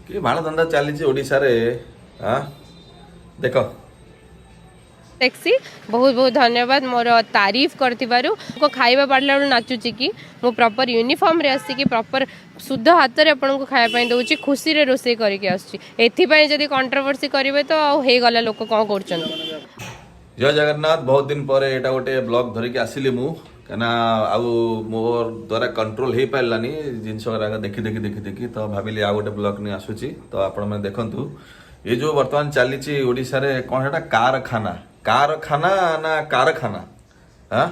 कि बाण धंदा चली ओडिशा रे। हाँ देख टैक्सी बहुत बहुत धन्यवाद मोर तारीफ करथिबारु को खाइबा पड़ला नाचुची कि मु प्रॉपर यूनिफॉर्म रे आसी प्रॉपर शुद्ध हाथ रे आपन को खाया पई दउची खुशी रे रोसे करके आसी एथि पई जदी कंट्रोवर्सी करिवे तो हे गला लोक कोन करछन। जय जगन्नाथ। बहुत दिन पर एटा गोटे ब्लॉग धरिकी आसिली मु कहना आउ मोर द्वारा कंट्रोल हो पारानी जिनस देखी देखी देखी देखी तो भाविली आ गोटे ब्लॉग नहीं आसूची तो आपण मैंने देखंतु ये जो वर्तमान चली ओडिशा रे कौन है कारखाना कारखाना ना कारखाना। हाँ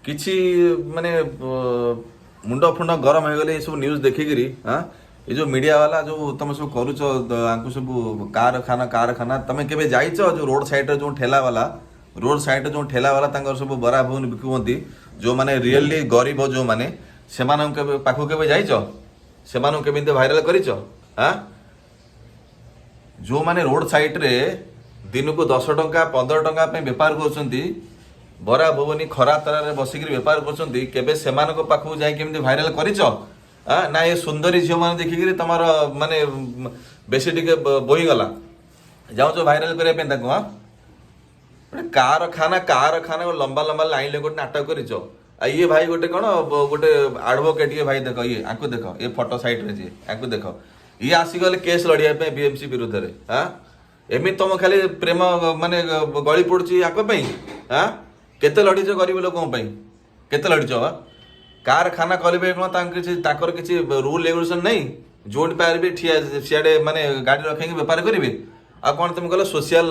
किछि माने मुंड फुंड गरम हो गले सब न्यूज देखिकी। हाँ ये जो मीडिया वाला जो तुम सब करुच सब कारखाना कारखाना तुम केबे जाइछ जो रोड साइड जो ठेला वाला रोड साइड जो ठेला वाला तांकर सब बरा भुवन बिकुवंती जो माने रियली गरीब जो माने सेमान केबे पाखु केबे जाइछ सेमान केबे भाइराल करिछ। हाँ जो माने रोड साइड रे दिन को 10 टंका 15 टंका पे बेपार करछंती बरा भुवनी खरा तरारे बसिक बेपार करछंती केबे सेमान को पाखु जाई केमती भाइराल करिछ ना ये सुंदरी झील मैंने देखिकी तुम माने बेसी टिके बोही गला जाऊँ भाइराल करने। हाँ कारखाना कारखाना लंबा लंबा लाइन ले गोटे नाटक कर ये भाई गोटे कौन गोटे आडभोकेट ये भाई देख ये आपको देख ये फोटो साइड रे जी आपको देख ये आसीगले केस लड़िया बीएमसी विरुद्ध रे। हाँ एमि तुम खाली प्रेम माने गली पड़ुची आकई। हाँ केते लड़ीच गरीब लोक केते लड़ीच कारखाना करेंगे कौन किसी रूल रेगुलेशन नहीं जो पार भी सियाड़े माने गाड़ी रखेंगे बेपार करेंगे आ कौन तुम कह सोशल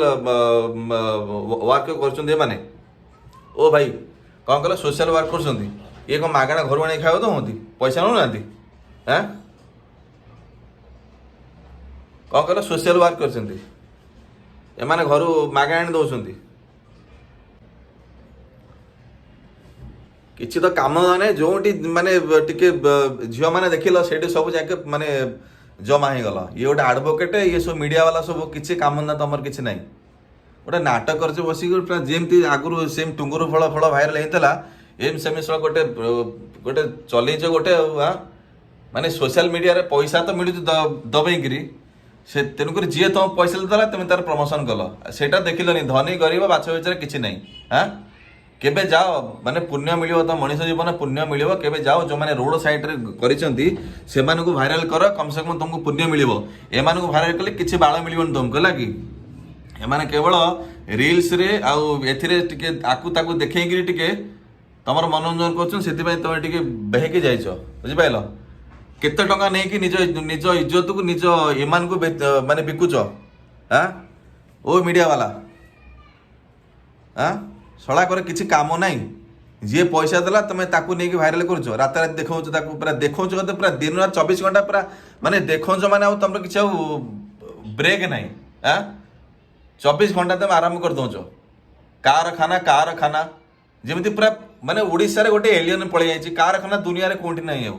वर्क कर माने ओ भाई कौन कह सोशल वर्क कर ये कौन मागणा घर आने खाया दौंती पैसा नौना। हाँ कौन कह सोशल वर्क कर घर मागणा आनी दौरान किसी तो काम ना जो माने टिके झील मैंने देखिल से सब जाके माने जमा हो गला ये गोटे आडभोकेट ये सब मीडिया वाला सब किसी काम ना तुम कि ना गोटे नाटक कर बसिक जमी आगुरी सेम टुंगुर फल फल भाइराल होता एम सेम गोटे गोटे चलईच गोटे। हाँ माने सोशल मीडिया रे पैसा तो मिलू दबेकरी से तेणुक जी तुम पैसा देला तुम तार प्रमोशन कल से देखिलनि धनी गरीब बाछ विचार किसी ना। हाँ केबे जाओ माने पुण्य मिलियो तो मनीष जीवन पुण्य मिलियो केबे जाओ जो माने रोड साइड रे करिसेंती सेमान को भाइराल कर कम से कम तुमको पुण्य मिलियो एमान को भाइराल कले किछि बाळ मिलिबन तुमको लागी एमाने केवल रील्स रे आउ एथिरे टिके आकु ताकु देखैगिरी टिके तमर मनोरंजन करछन सेति पय तमे टिके बेहेकी जाइछो बुझि पाइलो केते टका नै कि निज निज इज्जत को निज एमान को माने बिकुचो। हां ओ मीडिया वाला हां सड़ा कर किसी काम ना जी पैसा देला तुम ताकू नहीं भाइराल कर रात रात देखो पूरा देखो पूरा दिन रात 24 घंटा पूरा माने देखो माने तुम किसी ब्रेक ना। हाँ 24 घंटा तुम आराम कर दौ कारखाना कारखाना जमी पूरा माने ओडिशा रे गोटे एलियन पलि जाइए कारखाना दुनिया रे कोठी नहीं आउ।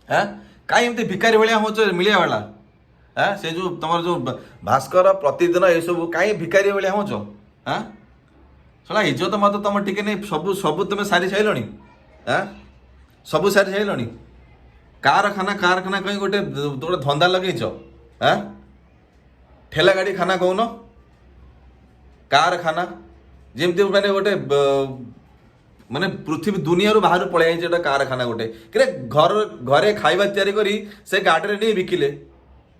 हाँ कहीं एमती भिकारी भाया हो मिलिया वाला। हाँ से जो तुम जो भास्कर प्रतिदिन ये सब कहीं भिकारी भाया हो। हाँ सला इज्जत मत तुम टिके नहीं सब सब तुम सारी साइलनी। हाँ सब सारी साइलनी कारखाना कारखाना कहीं गोटे गोटे धंदा लगेच। हाँ ठेला गाड़ी खाना कौन कारखाना जमती माने गोटे माने पृथ्वी दुनिया बाहर पलि जाइए कारखाना गोटे कि घर घरे खाइबा तैयारी करी से गाड़ी नहीं बिकिले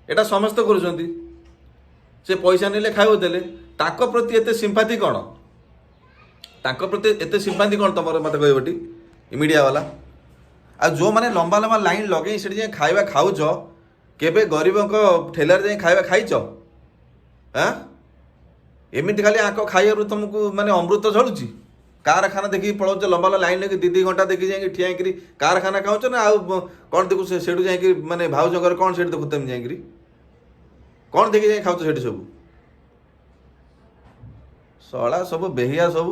एटा समस्त करुँच से पैसा नेले खाइब देले ताको प्रति एते सिंपाथी कौन ताको प्रति एते सिंपाथी कौन तुम मत कहबटी मीडिया वाला आ जो माने लंबा लंबा लाइन लगे से जाए खाइबा खाऊच केबे गरीब ठेलार जाए खाइबा खाइच। हाँ एमती खाली आक खाइबार तुमको माने अमृत झलुची कारखाना देखिए पलाउच लंबा लंबा लाइन लगे 2 घंटा देखी जाए ठिया कारखाना खाऊच ना आउ कौन देखु से जाए माने भाउज घर कौन से देखु तुम जाए कौन देखी जाए खाऊच से सब सड़ा सब बेहिया सब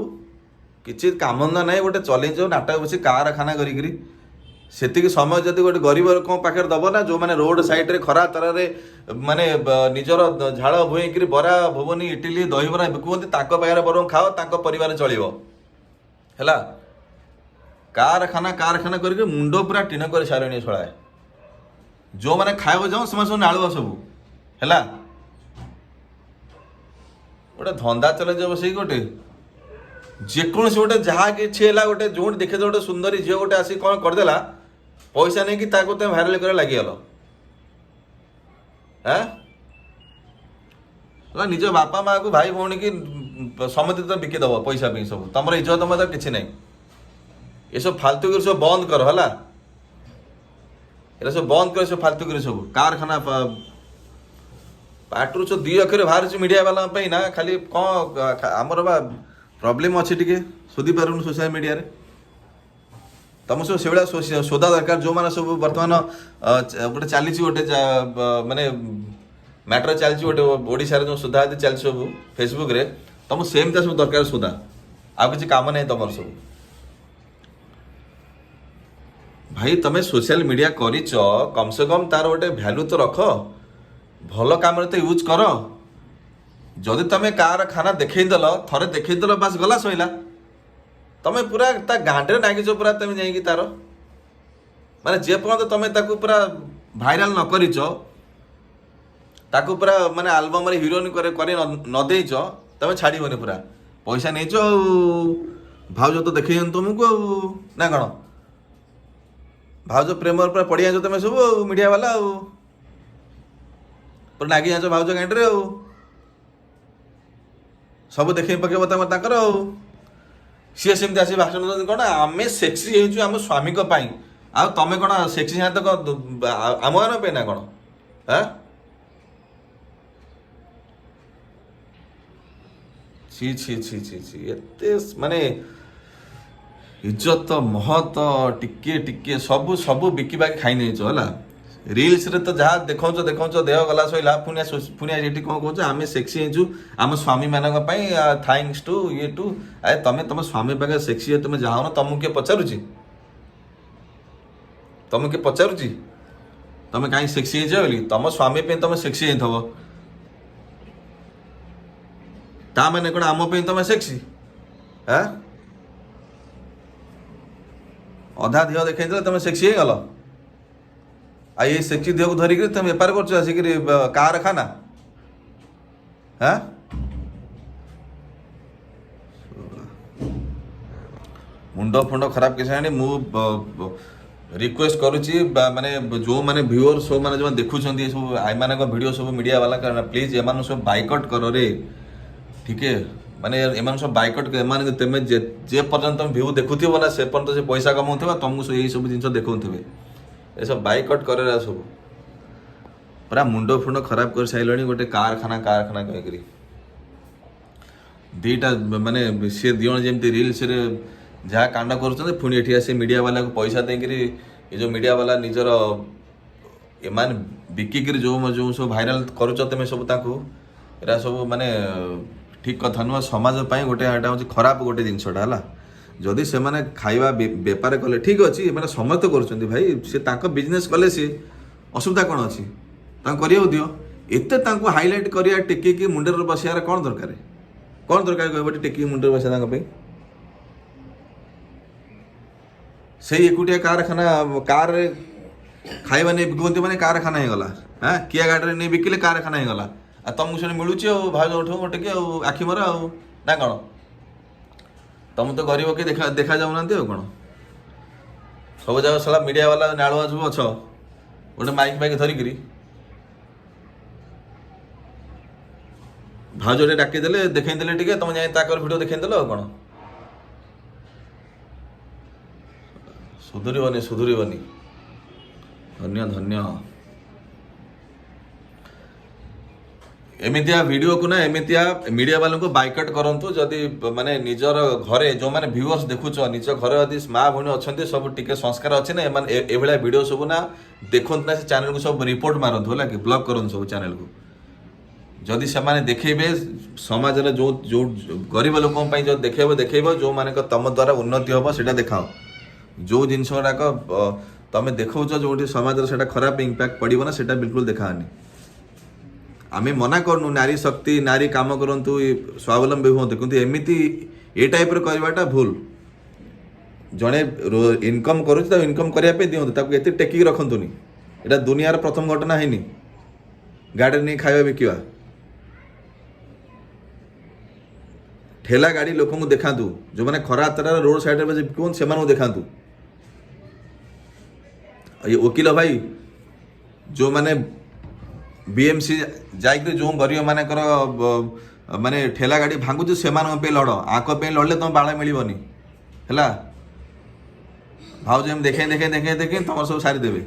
किसी कामधंदा ना गोटे चलईच नाटक बस कारखाना करी सेतिक समय जदि गोटे गरीब लोक पाखे दब ना जो माने रोड साइड रे खरा तरह माने निजर झाड़ भुईकरी बरा भुवनी इटिली दहीबरा बिकुवंती ताको पाखे बरं खाओ ताको परिवार चलिबो हैला कारखाना कारखाना करके मुंड पूरा टीन कर सारे छड़ाए जो मैंने खाइबा जाऊँ से सब नालुआ सब है गोटे धंदा चले जब से गोटे जेकोसी गोटे जहाँ किसी है गोटे जो देखे गोटे सुंदरी झील गोटे आसिक कौन करदेला पैसा नहीं कि तुम भाइराल कर लगिगल है निज बापा माँ को भाई भौणी की समझ तो बिकिदेव पैसा भी सब तुम इज्जत मतलब किसी ना ये सब फालतू कर सब बंद कर है सब बंद कर सब फालतू कर सब कारखाना पाटू सब 2 अक्षर बाहर मीडिया वाला ना खाली कौन आमर बा प्रॉब्लम अच्छी टे शोधी पारुन सोशल मीडिया रे तुम सब से भाया सोधा दरकार जो मैंने सब बर्तमान गोटे चली गोटे माने मैटर चलती गोटे ओडिशा जो सोधा चलती सब फेसबुक रे तुम सेमता सब दरकार सोधा आ किसी काम नहीं तुम सब भाई तुम सोशल मीडिया करिच कम से कम तार गोटे भैल्यू तो रख भल काम तो यूज कर जदि तुम कार खाना देखल थरे देखल बास गला सैला तुम पूरा गांटे नागिच पूरा तुम जाइए तार माने जे पर्यंत तुम ताकू पूरा भाइराल न करिच ताकू पूरा माने आल्बम रे हीरोइन करे न देइच तुम छाड़बनी पूरा पैसा नहीं भाउज तो देखे तुमको ना कौन भाउज प्रेम पूरा पड़ी जाच तुम सब मीडिया वाला पूरा नागी जाच भाउज गांटे सब देखे पकेब तुम सी सेमती आस भाषण कौन आम सेक्सी हो आम स्वामी आ तुम कौन सेक्सी हाँ तो आम मान पे ना कौन है छी छी छी छी छी एते माने इज्जत महत टिके टिके सब सब बिकिबा खाई नहीं है रील्स रे तो जहाँ देखौ देह गला सैला पुनिया ये कौन कौच आम सेक्सी हो आम स्वामी मान थैंक्स टू ये टू आए तुम स्वामी पाखे सेक्सी है तुम जाओ तुमको किए पचारुची तुम किए पचारुची तुम कहीं सेक्सी हो बोली तुम स्वामी पे तुम सेक्सी हो ता मैंने कौन आम पे तुम सेक्सी है अधा देह देखे तुम सेक्सी हो गल आ ये सेक्सी देह को धरिक तुम बेपार कर कार खाना है मुंड फुंड खराब किसी मु रिक्वेस्ट करुच्ची माने जो माने व्यूअर सब माने जो देखुं सब आई मान वीडियो सब मीडिया वाला प्लीज एम सब बाइकट कर रे ठीक है माने एम सब बाइकट कर तुम जे पर्यंत तुम व्यू देखुव ना से पर्यंत से पैसा कमाऊ तुमको यही सब जिन देखा ये सब बाइकट कर सब पूरा मुंड फुंड खराब कर सारे गोटे कारखाना कहीकि दीटा माने सी दिज जमी रिल्स जहाँ कांड कर आसे मीडिया वाला को पैसा देकर ये जो मीडिया वाला निजर एमान बिकिक जो जो सब भाइराल करुच तुम सब एरा सब माने ठीक कथा नुह समाज गोटे यहाँ हूँ खराब गोटे जिनसटा है जदि से माने खाइबा बेपार कले ठीक अच्छे मैंने समस्त कर भाई सी बिजनेस कले सी असुविधा कौन अच्छी कर दियो एते हाइलाइट करिया टेकिकी मुंडे बसार कौन दरकार कह टेकिकी मुंडे बसा से एकुटिया कारखाना कार खाइबा नहीं बिकती मैंने कारखाना हो गला हाँ किया गाड़ी नहीं बिकिले कारखाना हो गला आ तुमको से मिलूँ भाज उठ गोटे आखि मर ना कौन तुम तो गरीब के देखा जाऊना कौन सब जगह साला मीडिया वाला नालुआ सब अछ गोटे माइक फाइक धरिकी भाउजे डाकिदेले देखईदेले टे तुम जाए भिडियो देखईदेल कौन सुधुरबनी धन्य धन्य एमितिया वीडियो को ना एमितिया मीडिया वालों को बाइकट करंतु जदि माने निजर घरे जो माने व्यूअर्स देखुच निज घरे यदि माँ भौणी अच्छा सब टिके संस्कार अच्छे ना एभलिया वीडियो सब ना देखु ना से चैनल को सब रिपोर्ट मारतु है कि ब्लॉक करन सब चैनल को जदि से माने देखेबे समाज रे जो जो गरीब लोकों पई जो देखेबो जो माने तम द्वारा उन्नति होबो सेटा देखाओ जो जिनस गुड़ाक तुम देखा जो समाज से खराब इंपैक्ट पड़ो ना सेटा बिल्कुल देखानी आम मना करनु नारी शक्ति नारी काम करूँ स्वावलम्बी हूँ किंतु एमती ये टाइप करवाटा भूल जड़े इनकम करुँच इनकम करने दिखाँ टेकिक रखुनि এটা দুনিয়ার প্রথম ঘটনা হয়নি গাড়ি নিয়ে খাଇବା বিকিବା ঠেলা গাড়ি ଲୋକଙ୍କୁ ଦେଖାନ୍ତୁ ଯେଉଁମାନେ ଖରା ତରାରେ ରୋଡ ସାଇଡରେ ବସି ବିକୁଛନ୍ତି ସେମାନଙ୍କୁ ଦେଖାନ୍ତୁ ये वकिल भाई जो माने बीएमसी जाइक जो गरीब मानकर माने ठेला गाड़ी भांगुଛୁ ସେମାନଙ୍କ ପାଇଁ ଲଢ଼ ଆଙ୍କ ପାଇଁ ଲଢ଼ିଲେ ତମ ବାଳ ମିଳିବନି ହେଲା ଭାଉଜ ଏମିତି ଦେଖେଇ ଦେଖେଇ ଦେଖେଇ ଦେଖେଇ ତମର ସବୁ ସାରିଦେବେ